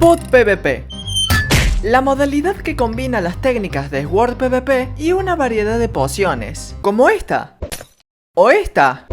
Pot PvP. La modalidad que combina las técnicas de Sword PvP y una variedad de pociones, como esta, o esta.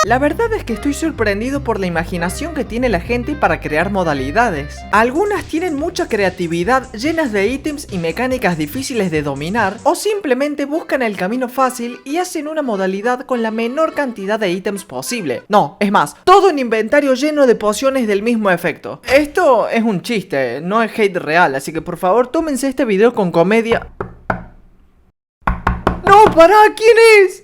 La verdad es que estoy sorprendido por la imaginación que tiene la gente para crear modalidades. Algunas tienen mucha creatividad, llenas de ítems y mecánicas difíciles de dominar, o simplemente buscan el camino fácil y hacen una modalidad con la menor cantidad de ítems posible. No, es más, todo un inventario lleno de pociones del mismo efecto. Esto es un chiste, no es hate real, así que por favor tómense este video con comedia. ¡No, pará! ¿Quién es?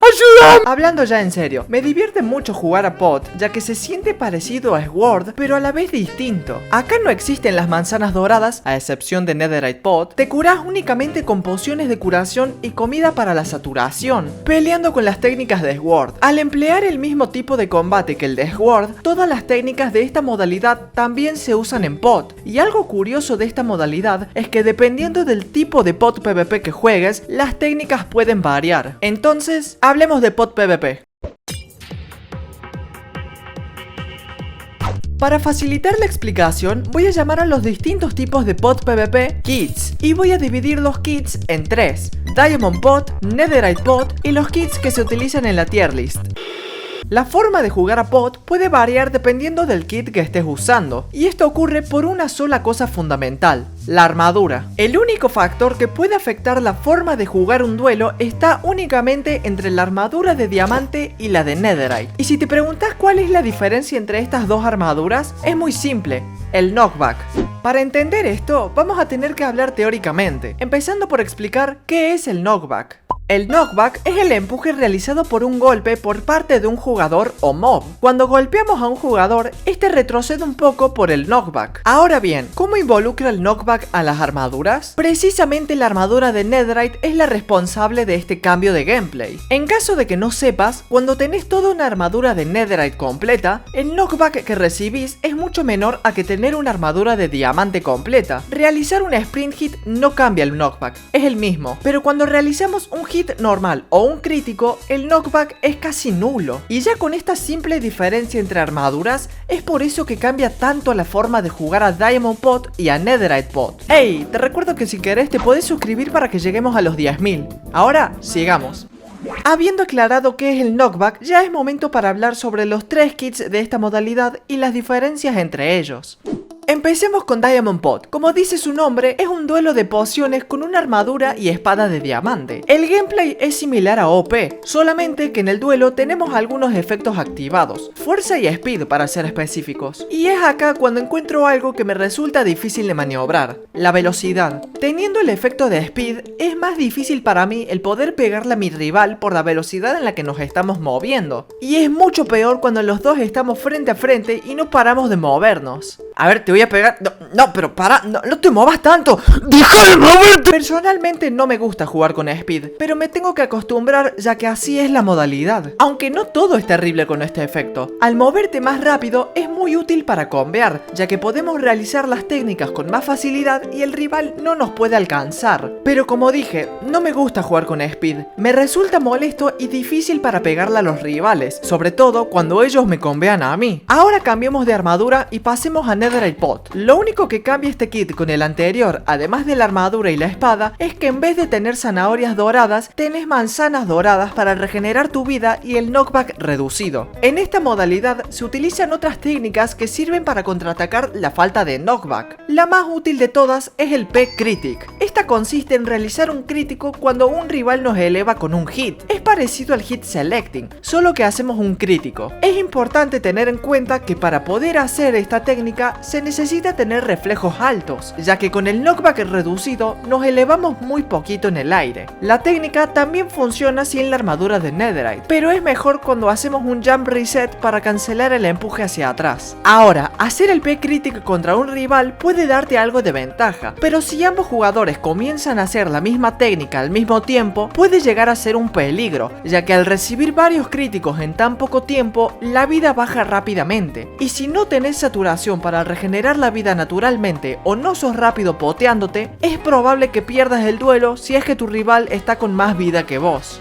¡Ayuda! Hablando ya en serio, me divierte mucho jugar a Pot, ya que se siente parecido a Sword, pero a la vez distinto. Acá no existen las manzanas doradas, a excepción de Netherite Pot. Te curás únicamente con pociones de curación y comida para la saturación, peleando con las técnicas de Sword. Al emplear el mismo tipo de combate que el de Sword, todas las técnicas de esta modalidad también se usan en Pot. Y algo curioso de esta modalidad es que dependiendo del tipo de Pot PvP que juegues, las técnicas pueden variar. Entonces, hablemos de Pot PvP. Para facilitar la explicación, voy a llamar a los distintos tipos de Pot PvP kits, y voy a dividir los kits en tres: Diamond Pot, Netherite Pot y los kits que se utilizan en la tier list. La forma de jugar a Pot puede variar dependiendo del kit que estés usando, y esto ocurre por una sola cosa fundamental: la armadura. El único factor que puede afectar la forma de jugar un duelo está únicamente entre la armadura de diamante y la de Netherite. Y si te preguntas cuál es la diferencia entre estas dos armaduras, es muy simple: el knockback. Para entender esto, vamos a tener que hablar teóricamente, empezando por explicar qué es el knockback. El knockback es el empuje realizado por un golpe por parte de un jugador o mob. Cuando golpeamos a un jugador, este retrocede un poco por el knockback. Ahora bien, ¿cómo involucra el knockback a las armaduras? Precisamente la armadura de Netherite es la responsable de este cambio de gameplay. En caso de que no sepas, cuando tenés toda una armadura de Netherite completa, el knockback que recibís es mucho menor a que tener una armadura de diamante completa. Realizar un sprint hit no cambia el knockback, es el mismo, pero cuando realizamos un hit normal o un crítico, el knockback es casi nulo. Y ya con esta simple diferencia entre armaduras, es por eso que cambia tanto la forma de jugar a Diamond Pot y a Netherite Pot. Hey, te recuerdo que si querés te podés suscribir para que lleguemos a los 10.000. Ahora, sigamos. Habiendo aclarado qué es el knockback, ya es momento para hablar sobre los tres kits de esta modalidad y las diferencias entre ellos. Empecemos con Diamond Pot. Como dice su nombre, es un duelo de pociones con una armadura y espada de diamante. El gameplay es similar a OP, solamente que en el duelo tenemos algunos efectos activados, fuerza y speed para ser específicos. Y es acá cuando encuentro algo que me resulta difícil de maniobrar: la velocidad. Teniendo el efecto de speed, es más difícil para mí el poder pegarle a mi rival por la velocidad en la que nos estamos moviendo. Y es mucho peor cuando los dos estamos frente a frente y no paramos de movernos. A ver, te voy a pegar. No, pero para, no te muevas tanto. ¡Deja de moverte! Personalmente no me gusta jugar con speed, pero me tengo que acostumbrar, ya que así es la modalidad. Aunque no todo es terrible con este efecto. Al moverte más rápido es muy útil para combear, ya que podemos realizar las técnicas con más facilidad y el rival no nos puede alcanzar. Pero como dije, no me gusta jugar con speed. Me resulta molesto y difícil para pegarle a los rivales, sobre todo cuando ellos me combean a mí. Ahora cambiemos de armadura y pasemos a Netherite Pot. Lo único que cambia este kit con el anterior, además de la armadura y la espada, es que en vez de tener zanahorias doradas, tenés manzanas doradas para regenerar tu vida y el knockback reducido. En esta modalidad se utilizan otras técnicas que sirven para contraatacar la falta de knockback. La más útil de todas es el P-Critic. Esta consiste en realizar un crítico cuando un rival nos eleva con un hit. Es parecido al hit selecting, solo que hacemos un crítico. Es importante tener en cuenta que para poder hacer esta técnica se necesita tener reflejos altos, ya que con el knockback reducido nos elevamos muy poquito en el aire. La técnica también funciona sin la armadura de Netherite, pero es mejor cuando hacemos un jump reset para cancelar el empuje hacia atrás. Ahora, hacer el P-Critic contra un rival puede darte algo de ventaja, pero si ambos jugadores comienzan a hacer la misma técnica al mismo tiempo, puede llegar a ser un peligro, ya que al recibir varios críticos en tan poco tiempo, la vida baja rápidamente. Y si no tenés saturación para regenerar la vida naturalmente o no sos rápido poteándote, es probable que pierdas el duelo si es que tu rival está con más vida que vos.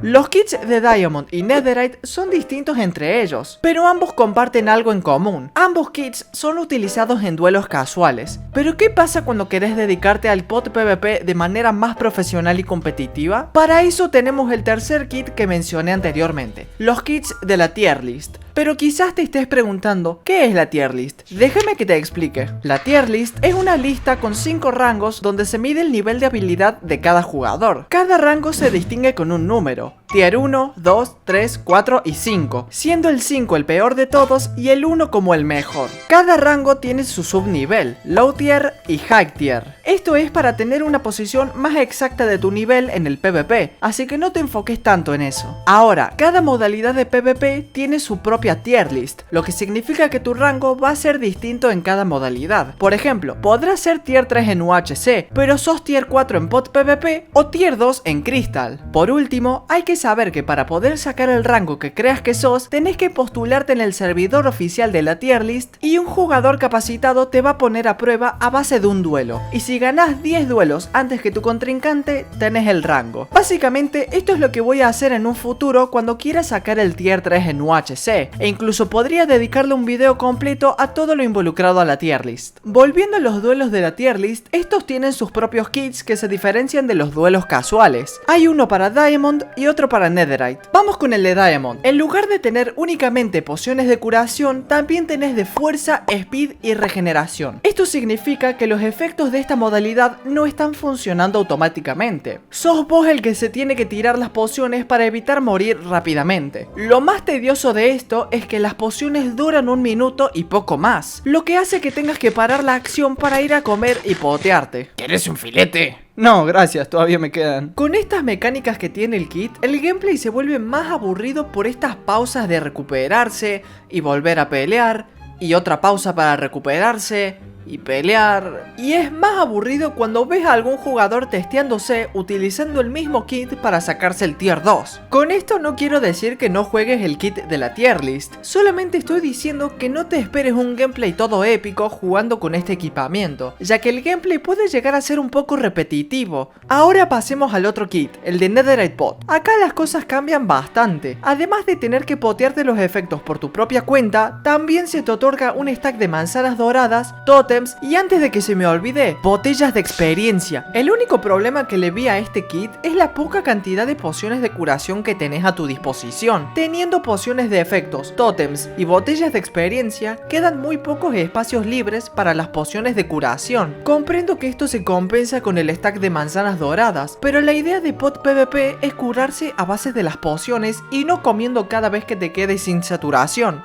Los kits de Diamond y Netherite son distintos entre ellos, pero ambos comparten algo en común. Ambos kits son utilizados en duelos casuales. Pero ¿qué pasa cuando querés dedicarte al pot PvP de manera más profesional y competitiva? Para eso tenemos el tercer kit que mencioné anteriormente, los kits de la tier list. Pero quizás te estés preguntando, ¿qué es la tier list? Déjame que te explique. La tier list es una lista con 5 rangos donde se mide el nivel de habilidad de cada jugador. Cada rango se distingue con un número. Tier 1, 2, 3, 4 y 5, siendo el 5 el peor de todos y el 1 como el mejor. Cada rango tiene su subnivel, low tier y high tier. Esto es para tener una posición más exacta de tu nivel en el PvP, así que no te enfoques tanto en eso. Ahora, cada modalidad de PvP tiene su propia tier list, lo que significa que tu rango va a ser distinto en cada modalidad. Por ejemplo, podrás ser tier 3 en UHC, pero sos tier 4 en pot PvP o tier 2 en Crystal. Por último, hay que saber que para poder sacar el rango que creas que sos, tenés que postularte en el servidor oficial de la tier list y un jugador capacitado te va a poner a prueba a base de un duelo. Y si ganás 10 duelos antes que tu contrincante, tenés el rango. Básicamente, esto es lo que voy a hacer en un futuro cuando quiera sacar el tier 3 en UHC, e incluso podría dedicarle un video completo a todo lo involucrado a la tier list. Volviendo a los duelos de la tier list, estos tienen sus propios kits que se diferencian de los duelos casuales. Hay uno para Diamond y otro para Netherite. Vamos con el de Diamond. En lugar de tener únicamente pociones de curación, también tenés de fuerza, speed y regeneración. Esto significa que los efectos de esta modalidad no están funcionando automáticamente. Sos vos el que se tiene que tirar las pociones para evitar morir rápidamente. Lo más tedioso de esto es que las pociones duran 1 minuto y poco más, lo que hace que tengas que parar la acción para ir a comer y potearte. ¿Quieres un filete? No, gracias, todavía me quedan. Con estas mecánicas que tiene el kit, el gameplay se vuelve más aburrido por estas pausas de recuperarse y volver a pelear, y otra pausa para recuperarse y pelear. Y es más aburrido cuando ves a algún jugador testeándose utilizando el mismo kit para sacarse el tier 2. Con esto no quiero decir que no juegues el kit de la tier list, solamente estoy diciendo que no te esperes un gameplay todo épico jugando con este equipamiento, ya que el gameplay puede llegar a ser un poco repetitivo. Ahora pasemos al otro kit, el de Netherite Pot. Acá las cosas cambian bastante. Además de tener que potearte los efectos por tu propia cuenta, también se te otorga un stack de manzanas doradas, tótems y, antes de que se me olvide, botellas de experiencia. El único problema que le vi a este kit es la poca cantidad de pociones de curación que tenés a tu disposición. Teniendo pociones de efectos, tótems y botellas de experiencia, quedan muy pocos espacios libres para las pociones de curación. Comprendo que esto se compensa con el stack de manzanas doradas, pero la idea de pot PvP es curarse a base de las pociones y no comiendo cada vez que te quedes sin saturación.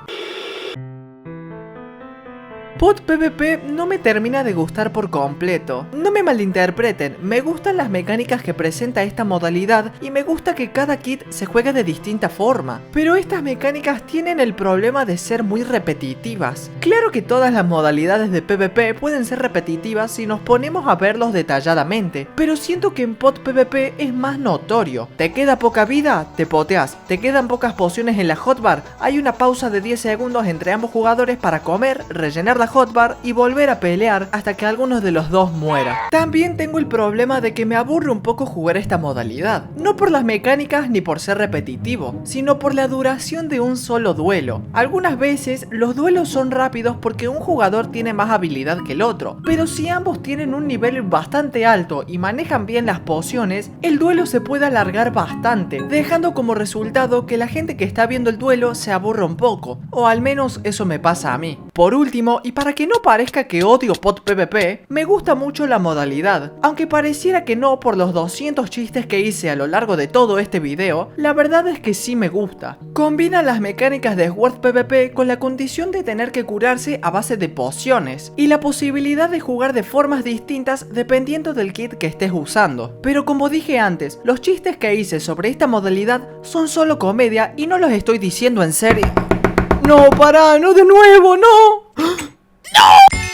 Pot PvP no me termina de gustar por completo. No me malinterpreten, me gustan las mecánicas que presenta esta modalidad y me gusta que cada kit se juegue de distinta forma, pero estas mecánicas tienen el problema de ser muy repetitivas. Claro que todas las modalidades de PvP pueden ser repetitivas si nos ponemos a verlos detalladamente, pero siento que en Pot PvP es más notorio. Te queda poca vida, te poteas. Te quedan pocas pociones en la hotbar, hay una pausa de 10 segundos entre ambos jugadores para comer, rellenar la hotbar y volver a pelear hasta que alguno de los dos muera. También tengo el problema de que me aburre un poco jugar esta modalidad, no por las mecánicas ni por ser repetitivo, sino por la duración de un solo duelo. Algunas veces los duelos son rápidos porque un jugador tiene más habilidad que el otro, pero si ambos tienen un nivel bastante alto y manejan bien las pociones, el duelo se puede alargar bastante, dejando como resultado que la gente que está viendo el duelo se aburra un poco, o al menos eso me pasa a mí. Por último, y para que no parezca que odio Pot PvP, me gusta mucho la modalidad. Aunque pareciera que no por los 200 chistes que hice a lo largo de todo este video, la verdad es que sí me gusta. Combina las mecánicas de Sword PvP con la condición de tener que curarse a base de pociones, y la posibilidad de jugar de formas distintas dependiendo del kit que estés usando. Pero como dije antes, los chistes que hice sobre esta modalidad son solo comedia y no los estoy diciendo en serio. No, pará, no de nuevo, no. ¡No!